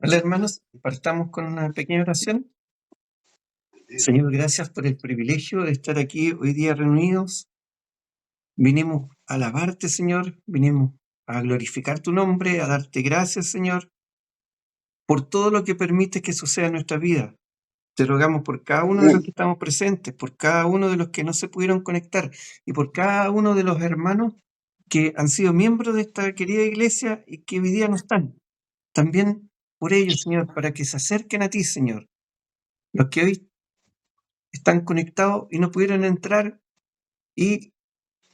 Hola hermanos, partamos con una pequeña oración. Señor, gracias por el privilegio de estar aquí hoy día reunidos. Vinimos a alabarte, Señor, vinimos a glorificar tu nombre, a darte gracias, Señor, por todo lo que permites que suceda en nuestra vida. Te rogamos por cada uno de los que estamos presentes, por cada uno de los que no se pudieron conectar y por cada uno de los hermanos que han sido miembros de esta querida iglesia y que hoy día no están. También por ellos, Señor, para que se acerquen a ti, Señor. Los que hoy están conectados y no pudieron entrar. Y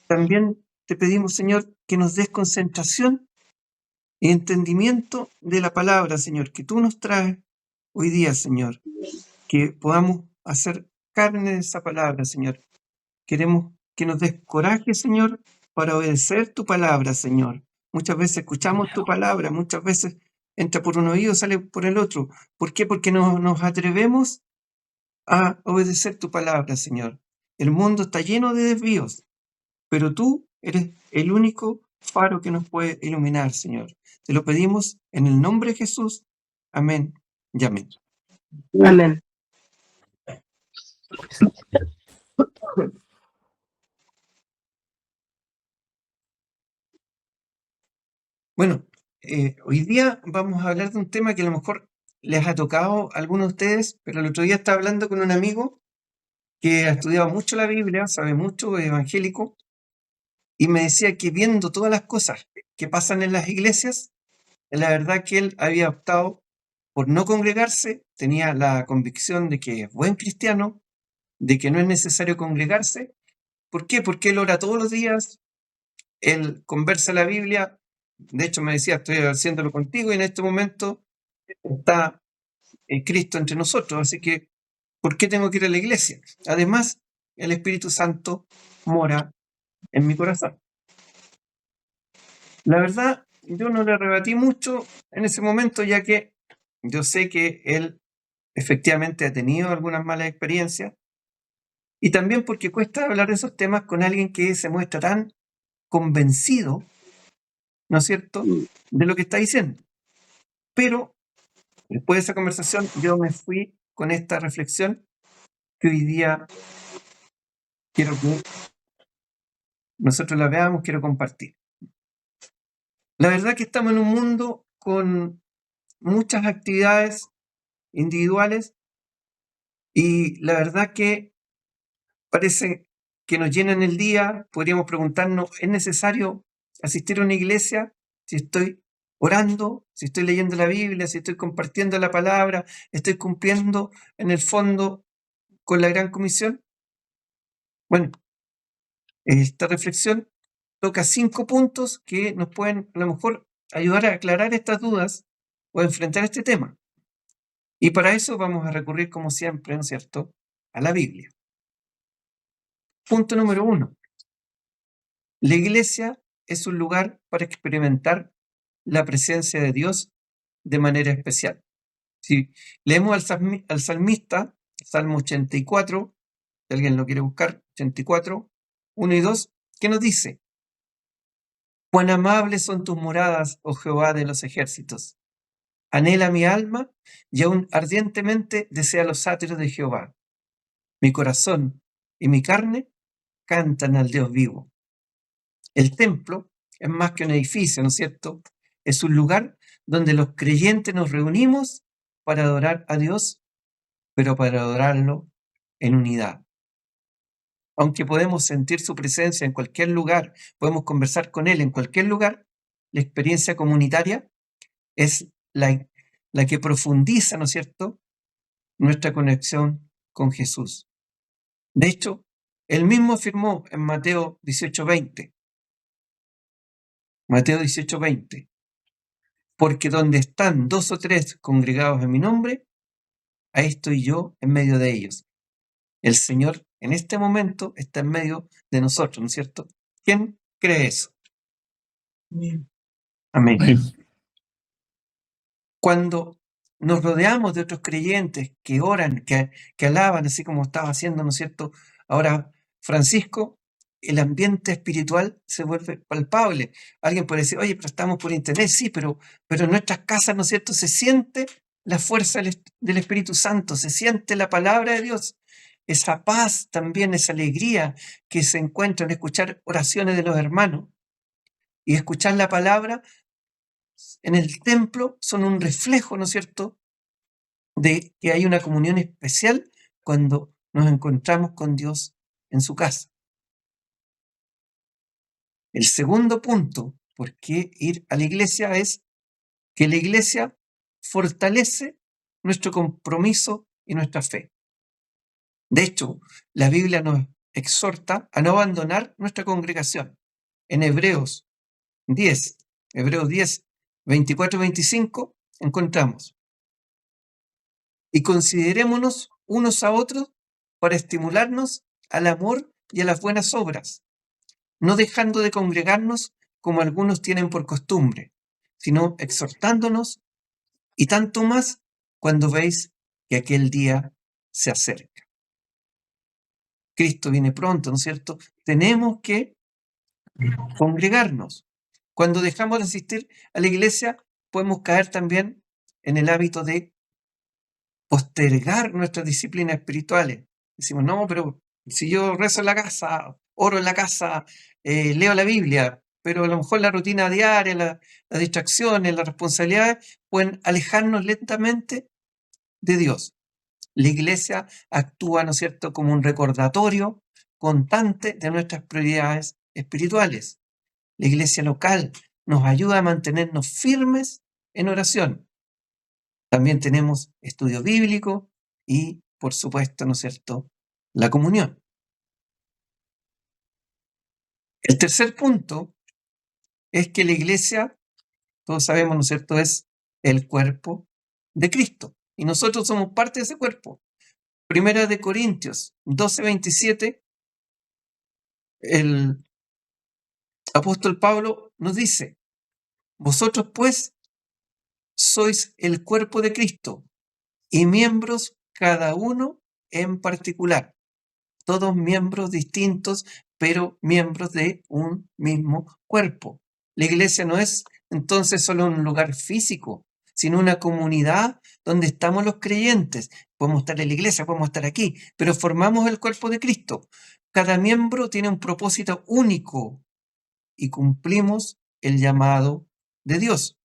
también te pedimos, Señor, que nos des concentración y entendimiento de la palabra, Señor, que tú nos traes hoy día, Señor, que podamos hacer carne de esa palabra, Señor. Queremos que nos des coraje, Señor, para obedecer tu palabra, Señor. Muchas veces escuchamos tu palabra, muchas veces entra por un oído, sale por el otro. ¿Por qué? Porque no nos atrevemos a obedecer tu palabra, Señor. El mundo está lleno de desvíos, pero tú eres el único faro que nos puede iluminar, Señor. Te lo pedimos en el nombre de Jesús. Amén y amén. Amén. Bueno, hoy día vamos a hablar de un tema que a lo mejor les ha tocado a algunos de ustedes, pero el otro día estaba hablando con un amigo que ha estudiado mucho la Biblia, sabe mucho, es evangélico, y me decía que viendo todas las cosas que pasan en las iglesias, la verdad que él había optado por no congregarse, tenía la convicción de que es buen cristiano, de que no es necesario congregarse. ¿Por qué? Porque él ora todos los días, él conversa la Biblia. De hecho, me decía, estoy haciéndolo contigo y en este momento está Cristo entre nosotros, así que, ¿por qué tengo que ir a la iglesia? Además, el Espíritu Santo mora en mi corazón. La verdad, yo no le rebatí mucho en ese momento, ya que yo sé que él efectivamente ha tenido algunas malas experiencias, y también porque cuesta hablar de esos temas con alguien que se muestra tan convencido, ¿no es cierto?, de lo que está diciendo. Pero después de esa conversación yo me fui con esta reflexión que hoy día quiero que nosotros la veamos, quiero compartir. La verdad que estamos en un mundo con muchas actividades individuales y la verdad que parece que nos llenan el día. Podríamos preguntarnos, ¿es necesario asistir a una iglesia si estoy orando, si estoy leyendo la Biblia, si estoy compartiendo la palabra, estoy cumpliendo en el fondo con la gran comisión? Bueno, esta reflexión toca 5 puntos que nos pueden a lo mejor ayudar a aclarar estas dudas o a enfrentar este tema. Y para eso vamos a recurrir, como siempre, ¿no es cierto?, a la Biblia. Punto número 1. La iglesia es un lugar para experimentar la presencia de Dios de manera especial. Si leemos al salmista, Salmo 84, si alguien lo quiere buscar, 84, 1 y 2, ¿qué nos dice? Cuán amables son tus moradas, oh Jehová de los ejércitos. Anhela mi alma y aún ardientemente desea los atrios de Jehová. Mi corazón y mi carne cantan al Dios vivo. El templo es más que un edificio, ¿no es cierto? Es un lugar donde los creyentes nos reunimos para adorar a Dios, pero para adorarlo en unidad. Aunque podemos sentir su presencia en cualquier lugar, podemos conversar con Él en cualquier lugar, la experiencia comunitaria es la que profundiza, ¿no es cierto?, nuestra conexión con Jesús. De hecho, Él mismo afirmó en Mateo 18:20, Mateo 18:20, porque donde están 2 o 3 congregados en mi nombre, ahí estoy yo en medio de ellos. El Señor en este momento está en medio de nosotros, ¿no es cierto? ¿Quién cree eso? Amén. Cuando nos rodeamos de otros creyentes que oran, que alaban, así como estaba haciendo, ¿no es cierto?, ahora Francisco, el ambiente espiritual se vuelve palpable. Alguien puede decir, oye, pero estamos por internet, sí, pero en nuestras casas, ¿no es cierto?, se siente la fuerza del Espíritu Santo, se siente la palabra de Dios, esa paz también, esa alegría que se encuentra en escuchar oraciones de los hermanos y escuchar la palabra en el templo son un reflejo, ¿no es cierto?, de que hay una comunión especial cuando nos encontramos con Dios en su casa. El segundo punto, por qué ir a la iglesia, es que la iglesia fortalece nuestro compromiso y nuestra fe. De hecho, la Biblia nos exhorta a no abandonar nuestra congregación. En Hebreos 10, 24 y 25, encontramos: y considerémonos unos a otros para estimularnos al amor y a las buenas obras, no dejando de congregarnos como algunos tienen por costumbre, sino exhortándonos, y tanto más cuando veis que aquel día se acerca. Cristo viene pronto, ¿no es cierto? Tenemos que congregarnos. Cuando dejamos de asistir a la iglesia, podemos caer también en el hábito de postergar nuestras disciplinas espirituales. Decimos, no, pero si yo rezo en la casa, oro en la casa, leo la Biblia, pero a lo mejor la rutina diaria, las distracciones, las responsabilidades pueden alejarnos lentamente de Dios. La iglesia actúa, ¿no es cierto?, como un recordatorio constante de nuestras prioridades espirituales. La iglesia local nos ayuda a mantenernos firmes en oración. También tenemos estudio bíblico y, por supuesto, ¿no es cierto?, la comunión. El tercer punto es que la iglesia, todos sabemos, ¿no es cierto?, es el cuerpo de Cristo. Y nosotros somos parte de ese cuerpo. Primera de Corintios 12:27, el apóstol Pablo nos dice: vosotros pues sois el cuerpo de Cristo y miembros cada uno en particular. Todos miembros distintos, pero miembros de un mismo cuerpo. La iglesia no es entonces solo un lugar físico, sino una comunidad donde estamos los creyentes. Podemos estar en la iglesia, podemos estar aquí, pero formamos el cuerpo de Cristo. Cada miembro tiene un propósito único y cumplimos el llamado de Dios.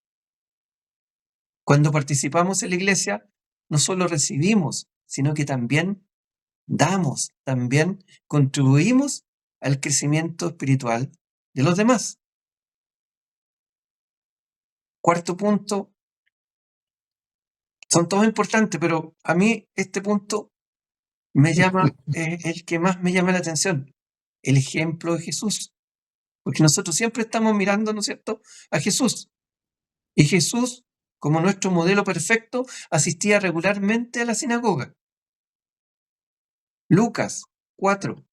Cuando participamos en la iglesia, no solo recibimos, sino que también damos, también contribuimos al crecimiento espiritual de los demás. Cuarto punto, son todos importantes, pero a mí este punto es el que más me llama la atención, el ejemplo de Jesús, porque nosotros siempre estamos mirando, ¿no es cierto?, a Jesús. Y Jesús, como nuestro modelo perfecto, asistía regularmente a la sinagoga. Lucas 4,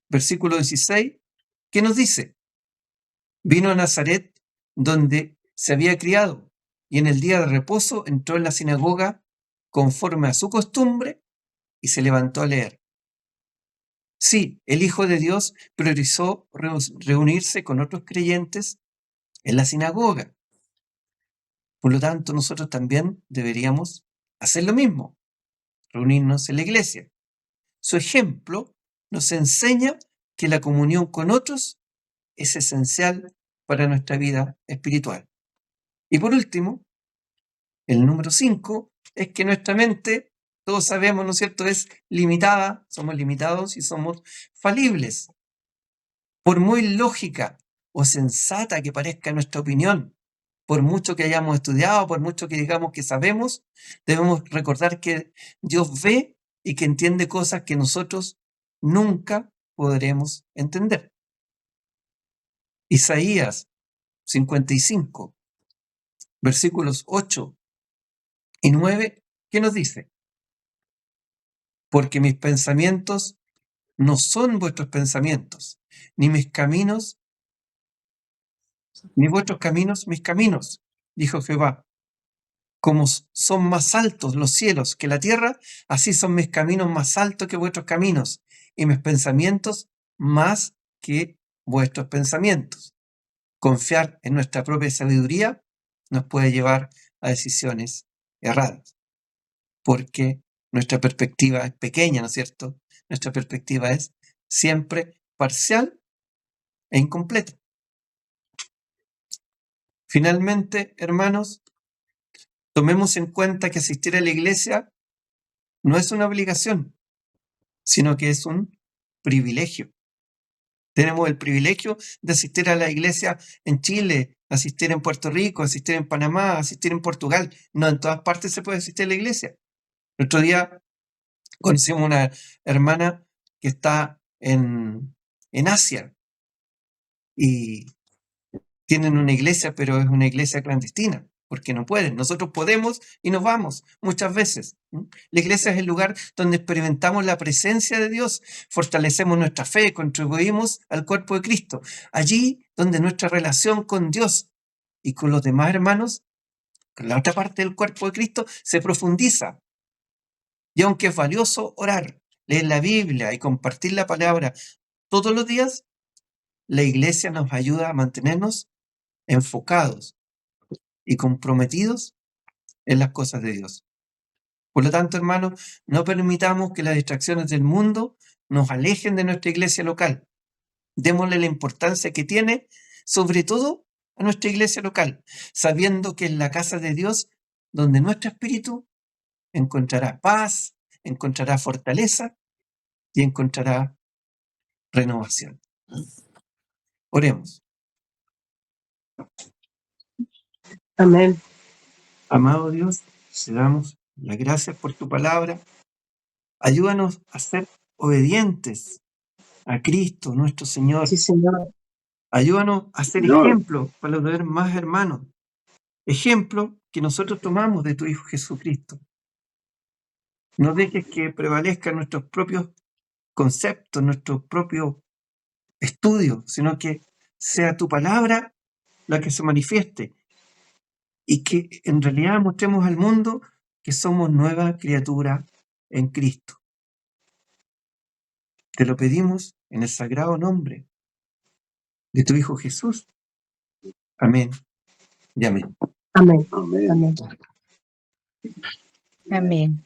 versículo 16, ¿qué nos dice? Vino a Nazaret, donde se había criado, y en el día de reposo entró en la sinagoga conforme a su costumbre y se levantó a leer. Sí, el Hijo de Dios priorizó reunirse con otros creyentes en la sinagoga. Por lo tanto, nosotros también deberíamos hacer lo mismo, reunirnos en la iglesia. Su ejemplo nos enseña que la comunión con otros es esencial para nuestra vida espiritual. Y por último, el número 5 es que nuestra mente, todos sabemos, ¿no es cierto?, es limitada, somos limitados y somos falibles. Por muy lógica o sensata que parezca nuestra opinión, por mucho que hayamos estudiado, por mucho que digamos que sabemos, debemos recordar que Dios ve y que entiende cosas que nosotros nunca podremos entender. Isaías 55, versículos 8 y 9, ¿qué nos dice? Porque mis pensamientos no son vuestros pensamientos, ni mis caminos, ni vuestros caminos, mis caminos, dijo Jehová. Como son más altos los cielos que la tierra, así son mis caminos más altos que vuestros caminos, y mis pensamientos más que vuestros pensamientos. Confiar en nuestra propia sabiduría nos puede llevar a decisiones erradas, porque nuestra perspectiva es pequeña, ¿no es cierto? Nuestra perspectiva es siempre parcial e incompleta. Finalmente, hermanos, tomemos en cuenta que asistir a la iglesia no es una obligación, sino que es un privilegio. Tenemos el privilegio de asistir a la iglesia en Chile, asistir en Puerto Rico, asistir en Panamá, asistir en Portugal. No en todas partes se puede asistir a la iglesia. El otro día conocimos una hermana que está en Asia y tienen una iglesia, pero es una iglesia clandestina, porque no pueden. Nosotros podemos y nos vamos muchas veces. La iglesia es el lugar donde experimentamos la presencia de Dios, fortalecemos nuestra fe, contribuimos al cuerpo de Cristo. Allí donde nuestra relación con Dios y con los demás hermanos, con la otra parte del cuerpo de Cristo, se profundiza. Y aunque es valioso orar, leer la Biblia y compartir la palabra todos los días, la iglesia nos ayuda a mantenernos enfocados y comprometidos en las cosas de Dios. Por lo tanto, hermanos, no permitamos que las distracciones del mundo nos alejen de nuestra iglesia local. Démosle la importancia que tiene, sobre todo a nuestra iglesia local, sabiendo que es la casa de Dios donde nuestro espíritu encontrará paz, encontrará fortaleza y encontrará renovación. Oremos. Amén. Amado Dios, te damos las gracias por tu palabra. Ayúdanos a ser obedientes a Cristo, nuestro Señor. Sí, Señor. Ayúdanos a ser Señor. ejemplo para los demás hermanos. Ejemplo que nosotros tomamos de tu Hijo Jesucristo. No dejes que prevalezcan nuestros propios conceptos, nuestros propios estudios, sino que sea tu palabra la que se manifieste y que en realidad mostremos al mundo que somos nueva criatura en Cristo. Te lo pedimos en el sagrado nombre de tu Hijo Jesús. Amén y amén. Amén. Amén. Amén. Amén.